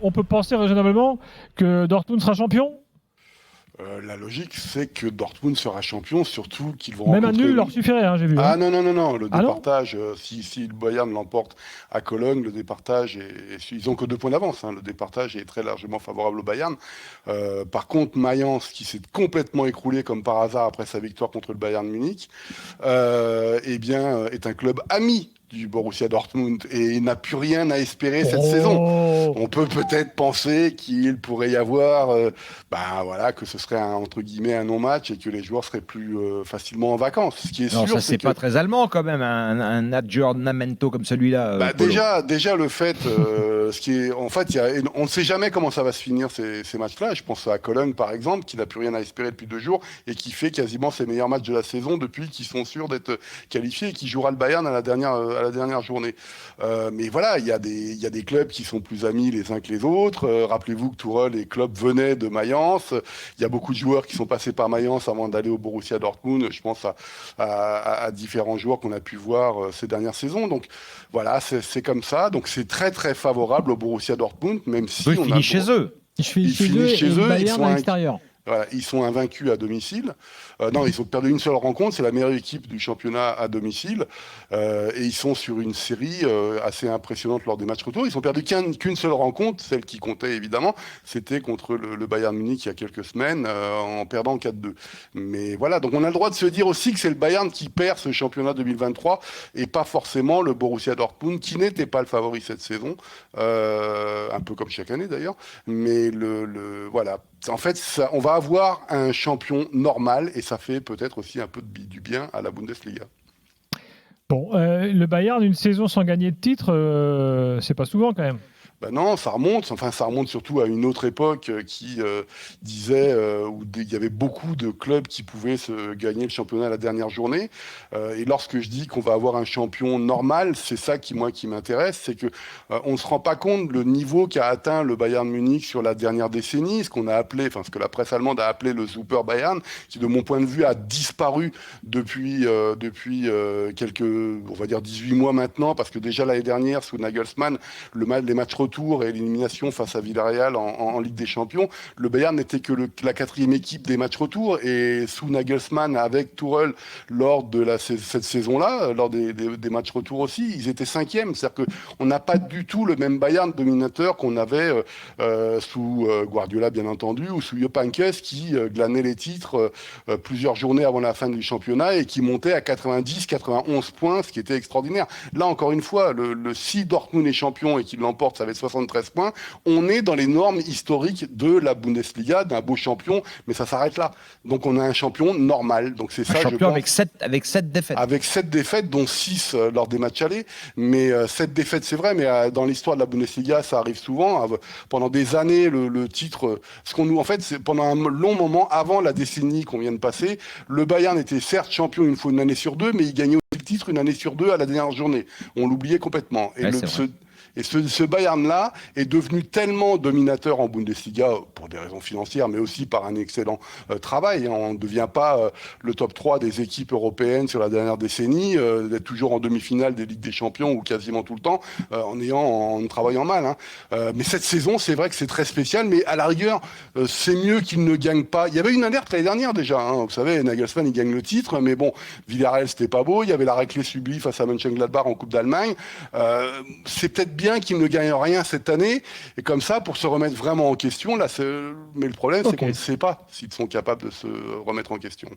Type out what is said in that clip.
on peut penser raisonnablement que Dortmund sera champion? La logique, c'est que Dortmund sera champion, surtout qu'ils vont Même un rencontrer... nul leur suffirait, hein, j'ai vu. Ah Hein. non, non, non, non, le Ah non? départage, si le Bayern l'emporte à Cologne, le départage ils ont que 2 points d'avance, hein, le départage est très largement favorable au Bayern. Par contre, Mayence, qui s'est complètement écroulé comme par hasard après sa victoire contre le Bayern Munich, eh bien, est un club ami du Borussia Dortmund et n'a plus rien à espérer cette saison. Oh! On peut peut-être penser qu'il pourrait y avoir, voilà, que ce serait entre guillemets un non-match et que les joueurs seraient plus facilement en vacances. Ce qui est Non, sûr, ça c'est c'est que pas très allemand quand même, un aggiornamento comme celui-là. Polo. déjà le fait, ce qui est, en fait, on ne sait jamais comment ça va se finir ces matchs-là. Je pense à Cologne par exemple, qui n'a plus rien à espérer depuis 2 jours et qui fait quasiment ses meilleurs matchs de la saison depuis qu'ils sont sûrs d'être qualifiés et qui jouera le Bayern à la dernière journée. Mais voilà, il y a des clubs qui sont plus amis les uns que les autres. Rappelez-vous que Tourelle et Klopp venaient de Mayence. Il y a beaucoup de joueurs qui sont passés par Mayence avant d'aller au Borussia Dortmund. Je pense à différents joueurs qu'on a pu voir ces dernières saisons. Donc voilà, c'est comme ça. Donc c'est très très favorable au Borussia Dortmund, même si Ils finissent chez eux. Ils finissent chez eux et chez le eux, Bayern à l'extérieur. Voilà, ils sont invaincus à domicile. Non, ils ont perdu une seule rencontre. C'est la meilleure équipe du championnat à domicile. Et ils sont sur une série assez impressionnante lors des matchs retour. Ils ont perdu qu'une seule rencontre, celle qui comptait évidemment. C'était contre le Bayern Munich il y a quelques semaines, en perdant 4-2. Mais voilà, donc on a le droit de se dire aussi que c'est le Bayern qui perd ce championnat 2023 et pas forcément le Borussia Dortmund, qui n'était pas le favori cette saison. Un peu comme chaque année d'ailleurs. Mais voilà. En fait, on va avoir un champion normal et ça fait peut-être aussi un peu du bien à la Bundesliga. Bon, le Bayern, une saison sans gagner de titre, c'est pas souvent quand même. Ben non, ça remonte. Enfin, ça remonte surtout à une autre époque qui disait où il y avait beaucoup de clubs qui pouvaient se gagner le championnat à la dernière journée. Et lorsque je dis qu'on va avoir un champion normal, c'est ça qui m'intéresse, c'est que on ne se rend pas compte le niveau qu'a atteint le Bayern Munich sur la dernière décennie, ce que la presse allemande a appelé le Super Bayern, qui de mon point de vue a disparu depuis quelques, on va dire 18 mois maintenant, parce que déjà l'année dernière sous Nagelsmann, les matchs retour et l'élimination face à Villarreal en Ligue des Champions, le Bayern n'était que la 4e équipe des matchs retour et sous Nagelsmann avec Tourelle lors de cette saison-là, lors des matchs retour aussi, ils étaient 5e. C'est-à-dire qu'on n'a pas du tout le même Bayern dominateur qu'on avait sous Guardiola bien entendu ou sous Jupp Heynckes qui glanait les titres plusieurs journées avant la fin du championnat et qui montait à 90-91 points, ce qui était extraordinaire. Là encore une fois, si Dortmund est champion et qu'il l'emporte, ça va être 73 points. On est dans les normes historiques de la Bundesliga, d'un beau champion, mais ça s'arrête là. Donc on a un champion normal. Donc c'est ça, champion avec 7 défaites. Avec 7 défaites, dont 6 lors des matchs allés. Mais 7 défaites, c'est vrai, mais dans l'histoire de la Bundesliga, ça arrive souvent. Pendant des années, le titre... En fait, c'est pendant un long moment, avant la décennie qu'on vient de passer, le Bayern était certes champion une année sur 2, mais il gagnait aussi le titre une année sur 2 à la dernière journée. On l'oubliait complètement. Et ce Bayern-là est devenu tellement dominateur en Bundesliga, pour des raisons financières, mais aussi par un excellent travail. On ne devient pas le top 3 des équipes européennes sur la dernière décennie, d'être toujours en demi-finale des Ligues des Champions ou quasiment tout le temps, en travaillant mal. Hein. Mais cette saison, c'est vrai que c'est très spécial, mais à la rigueur, c'est mieux qu'il ne gagne pas. Il y avait une alerte l'année dernière déjà. Hein. Vous savez, Nagelsmann, il gagne le titre, mais bon, Villarreal, c'était pas beau. Il y avait la raclée subie face à Mönchengladbach en Coupe d'Allemagne. C'est peut-être bien qu'il ne gagne rien cette année, et comme ça, pour se remettre vraiment en question, mais le problème, c'est qu'on ne sait pas s'ils sont capables de se remettre en question.